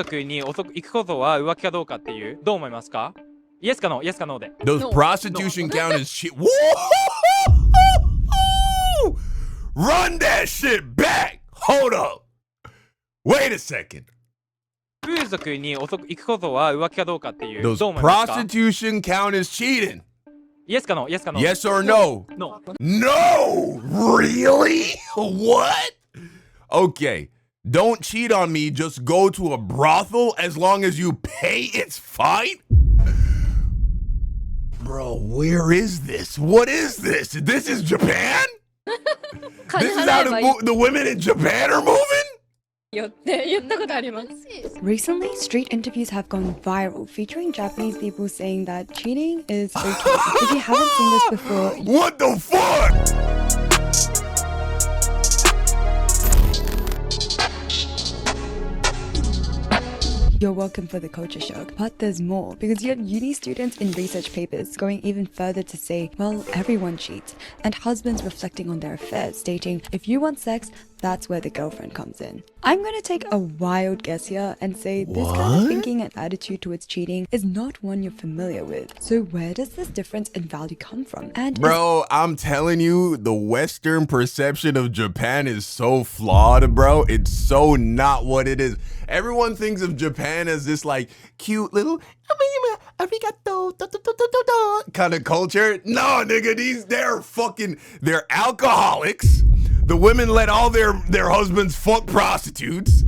族に行くことは浮気かどうかっていう、どう思いますか？イエスかノー、イエスかノーで。Does prostitution count as cheat? Whoa! Run that shit back! Hold up! Wait a second. 風俗に行くことは浮気かどうかっていう、 Does どう思いますか？ prostitution count as cheating? イエスかノー、イエスかノー。 Yes or no? No. No! Really? What? Okay. Don't cheat on me. Just go to a brothel as long as you pay. It's fine? Bro, where is this? What is this? This is Japan? This is how the women in Japan are moving? Recently, street interviews have gone viral featuring Japanese people saying that cheating is okay. If you haven't seen this before, What the fuck? you're welcome for the culture shock. But there's more, because you have uni students in research papers going even further to say, well, everyone cheats, and husbands reflecting on their affairs, stating, if you want sex, that's where the girlfriend comes in. I'm gonna take a wild guess here and say this kind of thinking and attitude towards cheating is not one you're familiar with. So where does this difference in value come from? And Bro, I'm telling you, the Western perception of Japan is so flawed, bro. It's so not what it is. Everyone thinks of Japan as this like cute little arigato kind of culture. No, nigga, they're alcoholics. The women let all their husbands fuck prostitutes.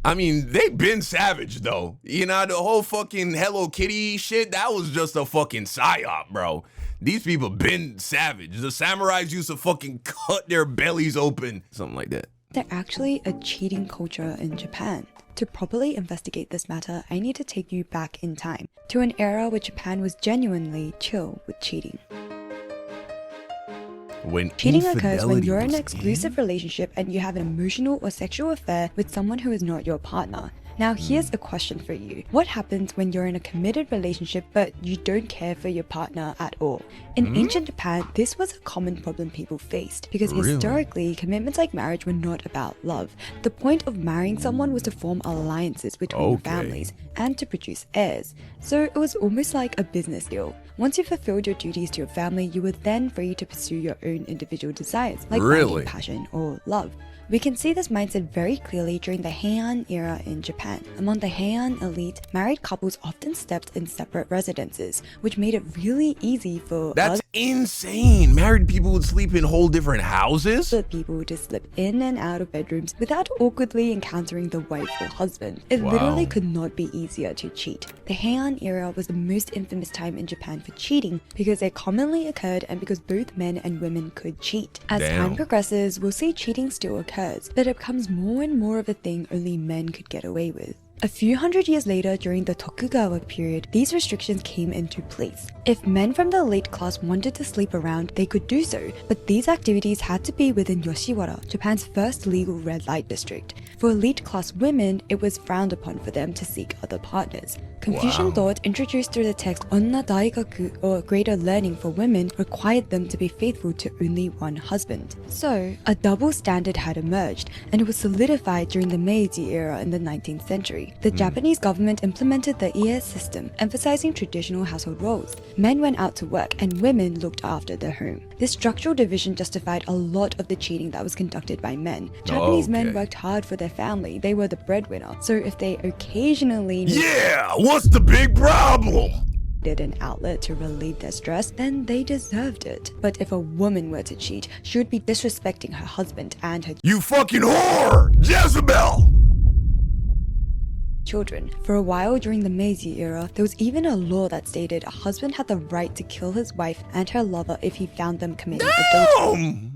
I mean, they've been savage though. You know, the whole fucking Hello Kitty shit, that was just a fucking psyop, bro. These people been savage. The samurais used to fucking cut their bellies open. Something like that. they're actually a cheating culture in Japan. To properly investigate this matter, I need to take you back in time, to an era where Japan was genuinely chill with cheating. Cheating occurs when you're in an exclusive relationship and you have an emotional or sexual affair with someone who is not your partner. Now here's a question for you. What happens when you're in a committed relationship but you don't care for your partner at all? In ancient Japan, this was a common problem people faced because historically, commitments like marriage were not about love. The point of marrying someone was to form alliances between families and to produce heirs. So it was almost like a business deal. Once you fulfilled your duties to your family, you were then free to pursue your own individual desires, like finding passion or love. We can see this mindset very clearly during the Heian era in Japan. Among the Heian elite, married couples often slept in separate residences, which made it really easy for That's insane! Married people would sleep in whole different houses? other people to slip in and out of bedrooms without awkwardly encountering the wife or husband. It literally could not be easier to cheat. The Heian era was the most infamous time in Japan for cheating because it commonly occurred and because both men and women could cheat. As time progresses, we'll see cheating still occurs, but it becomes more and more of a thing only men could get away with. A few hundred years later, during the Tokugawa period, these restrictions came into place. If men from the elite class wanted to sleep around, they could do so, but these activities had to be within Yoshiwara, Japan's first legal red light district. For elite class women, it was frowned upon for them to seek other partners. Confucian thought, introduced through the text Onna Daigaku, or greater learning for women, required them to be faithful to only one husband. So, a double standard had emerged, and it was solidified during the Meiji era in the 19th century. The Japanese government implemented the ie system, emphasizing traditional household roles. Men went out to work and women looked after their home. This structural division justified a lot of the cheating that was conducted by men. Japanese men worked hard for their family, they were the breadwinner, so if they occasionally what's the big problem? needed an outlet to relieve their stress, then they deserved it. But if a woman were to cheat, she would be disrespecting her husband and her You fucking whore! Jezebel! children. For a while during the Meiji era, there was even a law that stated a husband had the right to kill his wife and her lover if he found them committing adultery.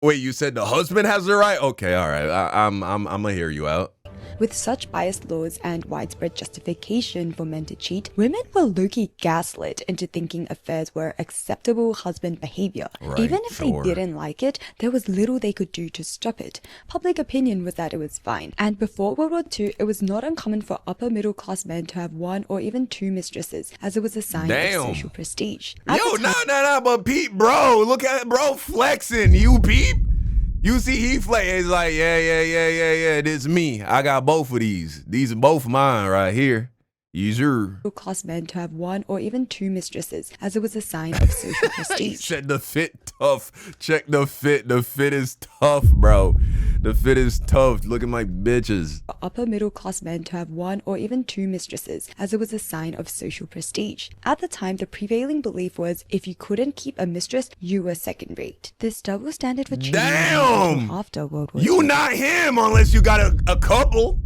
Wait, you said the husband has the right? Okay, all right. I'm gonna hear you out. With such biased laws and widespread justification for men to cheat, women were low-key gaslit into thinking affairs were acceptable husband behavior. Even if they didn't like it, there was little they could do to stop it. Public opinion was that it was fine. And before World War II, it was not uncommon for upper middle class men to have one or even two mistresses, as it was a sign of social prestige. Yo, nah, but Pete, bro, look at bro flexing. You peep? You see, he flay. He's like, yeah. This me. I got both of these. These are both mine right here. User. Class men to have one or even two mistresses, as it was a sign of social prestige. Check the fit tough. Check the fit. The fit is tough, bro. The fit is tough. Look at my bitches. Upper middle class men to have one or even two mistresses, as it was a sign of social prestige. At the time, the prevailing belief was if you couldn't keep a mistress, you were second rate. This double standard for cheating after World War II. You not him unless you got a couple.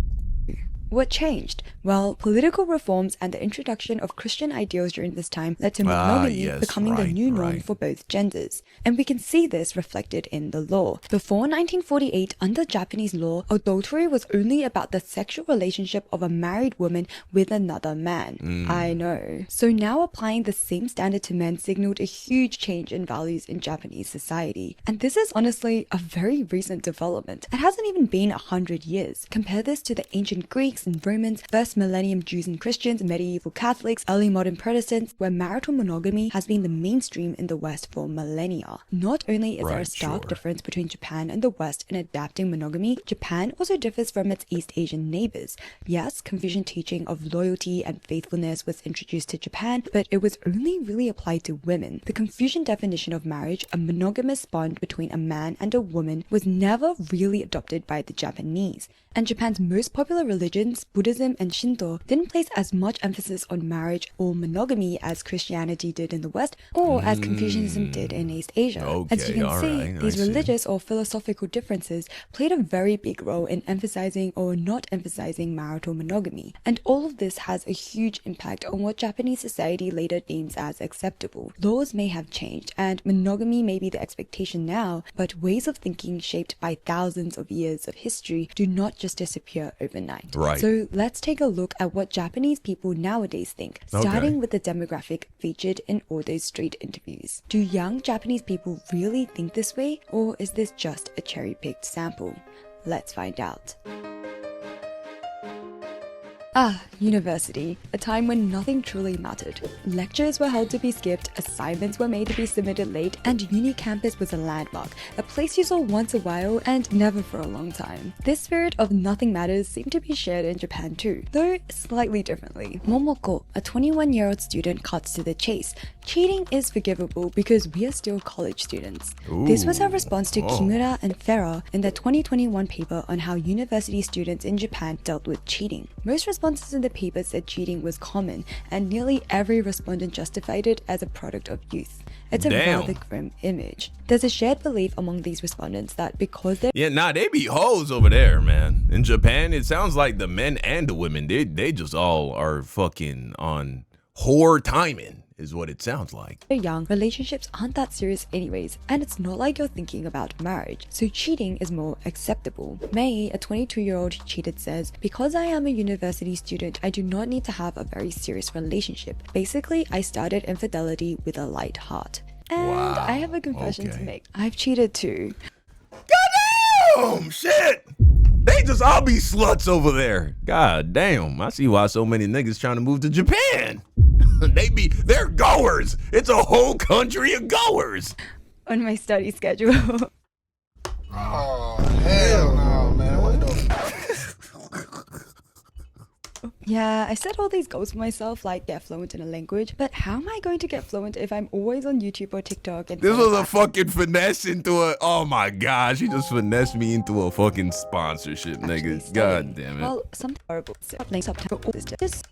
What changed? Well, political reforms and the introduction of Christian ideals during this time led to monogamy becoming the new norm for both genders. And we can see this reflected in the law. Before 1948, under Japanese law, adultery was only about the sexual relationship of a married woman with another man. I know. So now applying the same standard to men signaled a huge change in values in Japanese society. And this is honestly a very recent development. It hasn't even been 100 years. Compare this to the ancient Greeks and Romans, first millennium Jews and Christians, medieval Catholics, early modern Protestants, where marital monogamy has been the mainstream in the West for millennia. Not only is there a stark difference between Japan and the West in adapting monogamy, Japan also differs from its East Asian neighbors. Yes, Confucian teaching of loyalty and faithfulness was introduced to Japan, but it was only really applied to women. The Confucian definition of marriage, a monogamous bond between a man and a woman, was never really adopted by the Japanese. And Japan's most popular religions, Buddhism and Shinto, didn't place as much emphasis on marriage or monogamy as Christianity did in the West, or as Confucianism did in East Asia. As you can see, these religious or philosophical differences played a very big role in emphasizing or not emphasizing marital monogamy. And all of this has a huge impact on what Japanese society later deems as acceptable. Laws may have changed, and monogamy may be the expectation now, but ways of thinking shaped by thousands of years of history do not just disappear overnight. So let's take a look at what Japanese people nowadays think, starting with the demographic featured in all those street interviews. Do young Japanese people really think this way, or is this just a cherry-picked sample? Let's find out. University, a time when nothing truly mattered. Lectures were held to be skipped, assignments were made to be submitted late, and uni campus was a landmark, a place you saw once a while and never for a long time. This spirit of nothing matters seemed to be shared in Japan too, though slightly differently. Momoko, a 21-year-old student, cuts to the chase. Cheating is forgivable because we are still college students. This was her response to Kimura and Farah in their 2021 paper on how university students in Japan dealt with cheating. Most responses in the paper said cheating was common, and nearly every respondent justified it as a product of youth. It's a rather grim image. There's a shared belief among these respondents that because they're they be hoes over there, man. In Japan, it sounds like the men and the women, they just all are fucking on whore timing. Is what it sounds like. They're young, relationships aren't that serious anyways, and it's not like you're thinking about marriage, so cheating is more acceptable. May, a 22-year-old who cheated, says, "Because I am a university student, I do not need to have a very serious relationship. Basically, I started infidelity with a light heart." And I have a confession to make. I've cheated too. Goddamn! Shit! They just all be sluts over there. God damn. I see why so many niggas trying to move to Japan. They're goers. It's a whole country of goers. On my study schedule. Oh, hell no, man. What the... Yeah, I set all these goals for myself, like get fluent in a language, but how am I going to get fluent if I'm always on YouTube or TikTok? And this was a fucking finesse into a, oh my gosh, she just finessed me into a fucking sponsorship, nigga. God damn it. Well, something horrible. Links up to all this just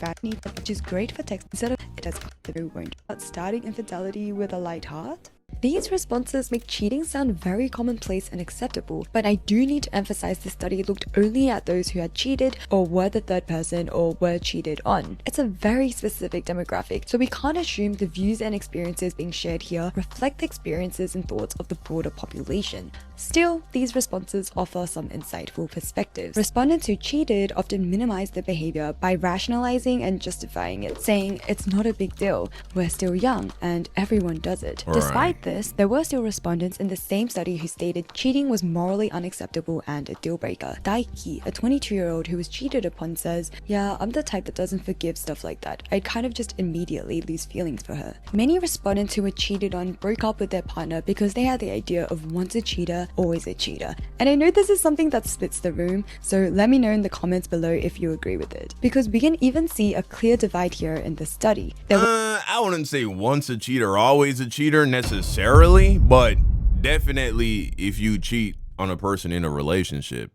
which is great for text instead of it as the won't. But starting infidelity with a light heart? These responses make cheating sound very commonplace and acceptable, but I do need to emphasize the study looked only at those who had cheated or were the third person or were cheated on. It's a very specific demographic, so we can't assume the views and experiences being shared here reflect the experiences and thoughts of the broader population. Still, these responses offer some insightful perspectives. Respondents who cheated often minimize their behavior by rationalizing and justifying it, saying it's not a big deal, we're still young, and everyone does it. Despite this, there were still respondents in the same study who stated cheating was morally unacceptable and a deal breaker. Daiki, a 22-year-old who was cheated upon, says, "Yeah, I'm the type that doesn't forgive stuff like that. I'd kind of just immediately lose feelings for her." Many respondents who were cheated on broke up with their partner because they had the idea of once a cheater, cheater, always a cheater. And I know this is something that splits the room, so let me know in the comments below if you agree with it. Because we can even see a clear divide here in the study. I wouldn't say once a cheater, always a cheater necessarily, but definitely if you cheat on a person in a relationship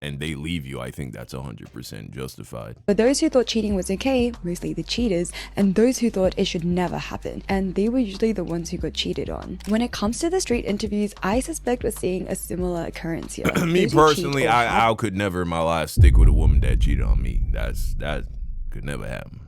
and they leave you, I think that's 100% justified. For those who thought cheating was okay, mostly the cheaters, and those who thought it should never happen, and they were usually the ones who got cheated on. When it comes to the street interviews, I suspect we're seeing a similar occurrence here. Me personally, I could never in my life stick with a woman that cheated on me. That could never happen.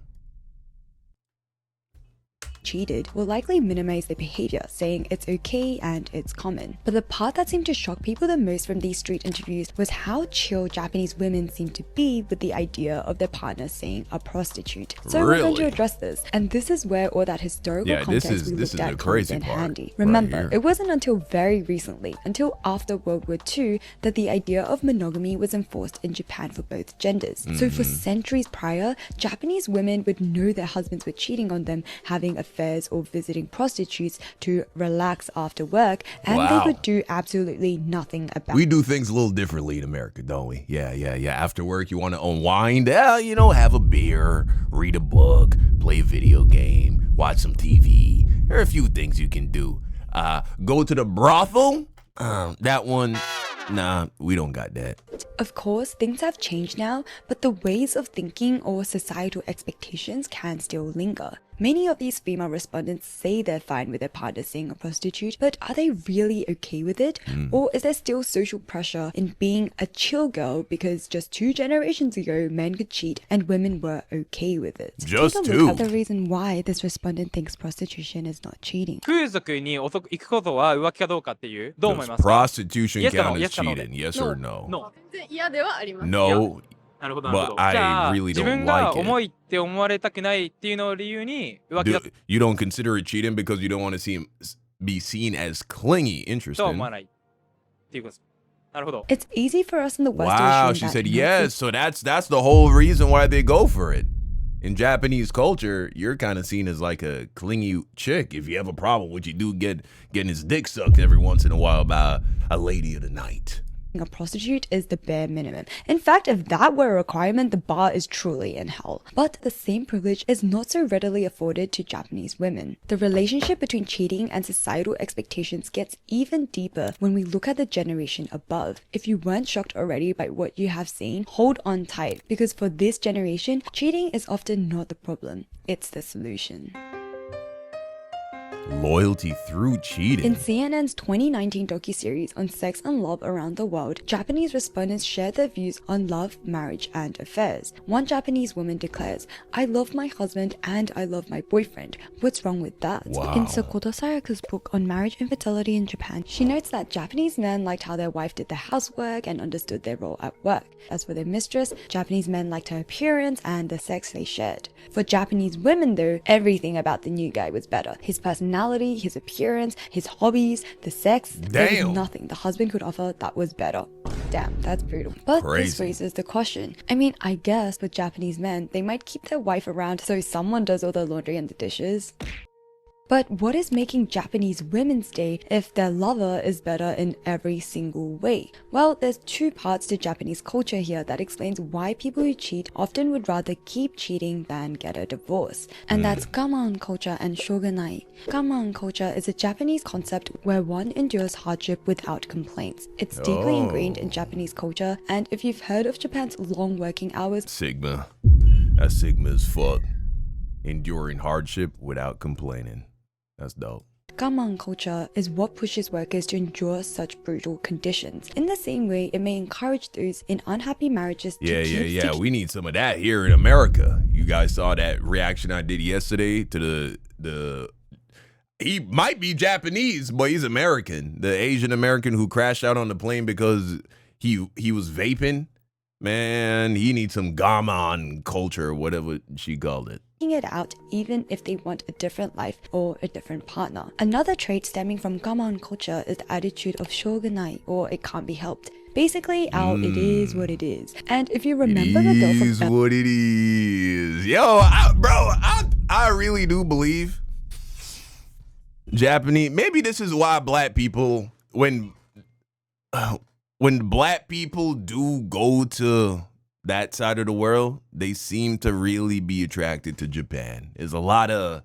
Cheated will likely minimize their behavior, saying it's okay and it's common. But the part that seemed to shock people the most from these street interviews was how chill Japanese women seem to be with the idea of their partner saying a prostitute. So we're going to address this, and this is where all that historical context we looked at comes in handy. Remember, it wasn't until very recently, until after World War II, that the idea of monogamy was enforced in Japan for both genders. So for centuries prior, Japanese women would know their husbands were cheating on them, having affairs or visiting prostitutes to relax after work, and they would do absolutely nothing about it. We do things a little differently in America, don't we? Yeah. After work, you want to unwind, have a beer, read a book, play a video game, watch some TV. There are a few things you can do. Go to the brothel. That one, nah, we don't got that. Of course, things have changed now, but the ways of thinking or societal expectations can still linger. Many of these female respondents say they're fine with their partner seeing a prostitute, but are they really okay with it? Or is there still social pressure in being a chill girl because just 2 generations ago men could cheat and women were okay with it? Just Take a look at the reason why this respondent thinks prostitution is not cheating. 風俗に行くことは浮気かどうかっていうどう思いますか Prostitution Yes or no? count as Yes or no? cheating? Yes or no? No. 嫌ではあります。 No. なるほどなるほど。 But じゃあ I really 自 don't 分が like it. 重いって思われたくないっていうのを理由に浮気だ You don't consider it cheating because you don't want to be seen as clingy. とは思 Interesting. わないっていうことです。なるほど。 It's easy for us in the West to Wow, assume she that said not yes. So that's the whole reason why they go for it. In Japanese culture, you're kind of seen as like a clingy chick. If you have a problem, what you do getting his dick sucked every once in a while by a lady of the night. a prostitute is the bare minimum. In fact, if that were a requirement, the bar is truly in hell. But the same privilege is not so readily afforded to Japanese women. The relationship between cheating and societal expectations gets even deeper when we look at the generation above. If you weren't shocked already by what you have seen, hold on tight, because for this generation, cheating is often not the problem, it's the solution. Loyalty through cheating. In CNN's 2019 docuseries on sex and love around the world, Japanese respondents shared their views on love, marriage, and affairs. One Japanese woman declares, "I love my husband and I love my boyfriend. What's wrong with that?" Wow. In Sakoto Sayaka's book on marriage infidelity in Japan, she notes that Japanese men liked how their wife did the housework and understood their role at work. As for their mistress, Japanese men liked her appearance and the sex they shared. For Japanese women though, everything about the new guy was better. His personality, his appearance, his hobbies, the sex. There was nothing the husband could offer that was better. Damn, that's brutal. But this raises the question. I mean, I guess with Japanese men, they might keep their wife around so someone does all the laundry and the dishes. But what is making Japanese women stay if their lover is better in every single way? Well, there's two parts to Japanese culture here that explains why people who cheat often would rather keep cheating than get a divorce. And that's gaman culture and shogunai. Gaman culture is a Japanese concept where one endures hardship without complaints. It's deeply ingrained in Japanese culture, and if you've heard of Japan's long working hours, Sigma. That Sigma is fuck. Enduring hardship without complaining. That's dope. gaman culture is what pushes workers to endure such brutal conditions. In the same way, it may encourage those in unhappy marriages to keep sticking. We need some of that here in America. You guys saw that reaction I did yesterday to the he might be Japanese, but he's American. The Asian American who crashed out on the plane because he was vaping. Man, he needs some gaman culture, whatever she called it. It out even if they want a different life or a different partner. Another trait stemming from gaman culture is the attitude of shogunai, or it can't be helped. Basically, it is what it is. And if you remember the girl from... It is what it is. Yo, I really do believe Japanese... Maybe this is why black people, when when black people do go to that side of the world, they seem to really be attracted to Japan. There's a lot of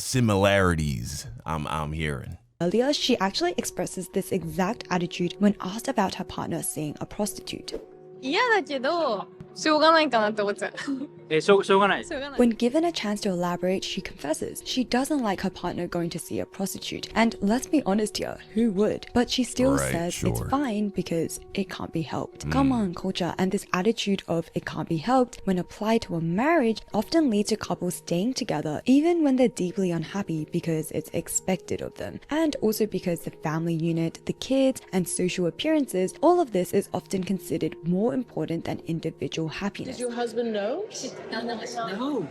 similarities I'm hearing. Earlier, she actually expresses this exact attitude when asked about her partner seeing a prostitute. 嫌だけどしょうがないかなって思っちゃう。しょうがない。しょうがない。 When given a chance to elaborate, she confesses she doesn't like her partner going to see a prostitute. And let's be honest here, who would? But she still Right, says sure. it's fine because it can't be helped. Come on, culture, and this attitude of it can't be helped when applied to a marriage often leads to couples staying together even when they're deeply unhappy because it's expected of them. And also because the family unit, the kids, and social appearances, all of this is often considered more important than individual happiness. Did your husband know? No.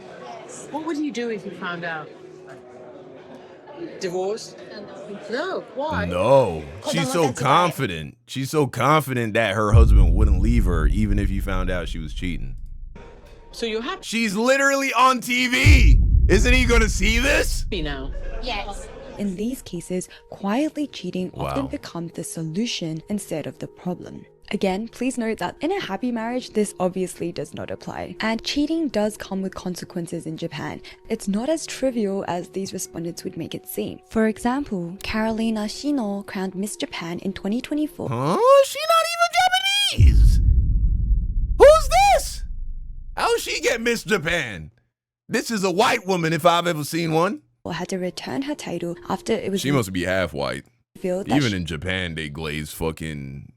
What would you do if you found out? Divorce? No. Why? No, she's so confident. She's so confident that her husband wouldn't leave her even if he found out she was cheating. So you're happy She's literally on TV. Isn't he gonna see this? now? In these cases, quietly cheating often Wow. becomes the solution instead of the problem. Again, please note that in a happy marriage, this obviously does not apply. And cheating does come with consequences in Japan. It's not as trivial as these respondents would make it seem. For example, Carolina Shino crowned Miss Japan in 2024. Huh? She not even Japanese. Who's this? How'd she get Miss Japan? This is a white woman if I've ever seen one. Had to return her title after it was She must be half white. revealed that Even in Japan, they glaze fucking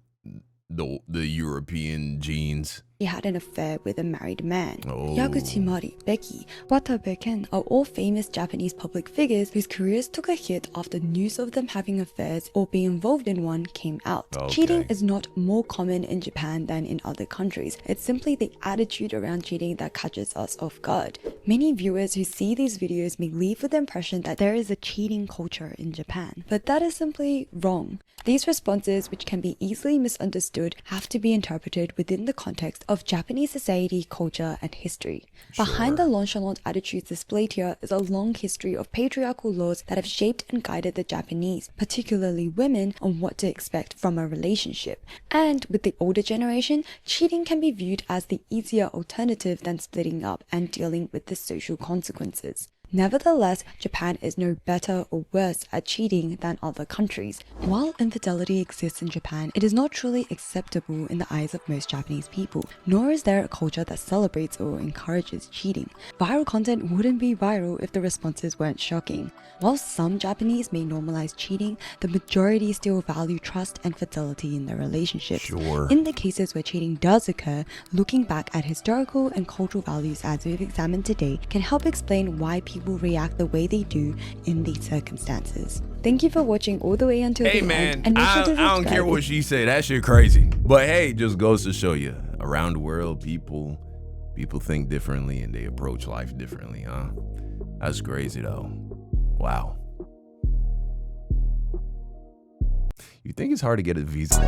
the European genes. she had an affair with a married man. Oh. Yaguchi Mari, Becky, Wata Beken are all famous Japanese public figures whose careers took a hit after news of them having affairs or being involved in one came out. Okay. Cheating is not more common in Japan than in other countries. It's simply the attitude around cheating that catches us off guard. Many viewers who see these videos may leave with the impression that there is a cheating culture in Japan, but that is simply wrong. These responses, which can be easily misunderstood, have to be interpreted within the context of Japanese society, culture, and history. Behind the nonchalant attitudes displayed here is a long history of patriarchal laws that have shaped and guided the Japanese, particularly women, on what to expect from a relationship. And with the older generation, cheating can be viewed as the easier alternative than splitting up and dealing with the social consequences. Nevertheless, Japan is no better or worse at cheating than other countries. While infidelity exists in Japan, it is not truly acceptable in the eyes of most Japanese people, nor is there a culture that celebrates or encourages cheating. Viral content wouldn't be viral if the responses weren't shocking. While some Japanese may normalize cheating, the majority still value trust and fidelity in their relationships. Sure. In the cases where cheating does occur, looking back at historical and cultural values as we've examined today can help explain why people react the way they do in these circumstances. Thank you for watching all the way until Hey the man, end. And make sure to I don't subscribe care what she say. That shit crazy. But hey, it just goes to show you, around the world, people think differently and they approach life differently, huh? That's crazy though. Wow. You think it's hard to get a visa?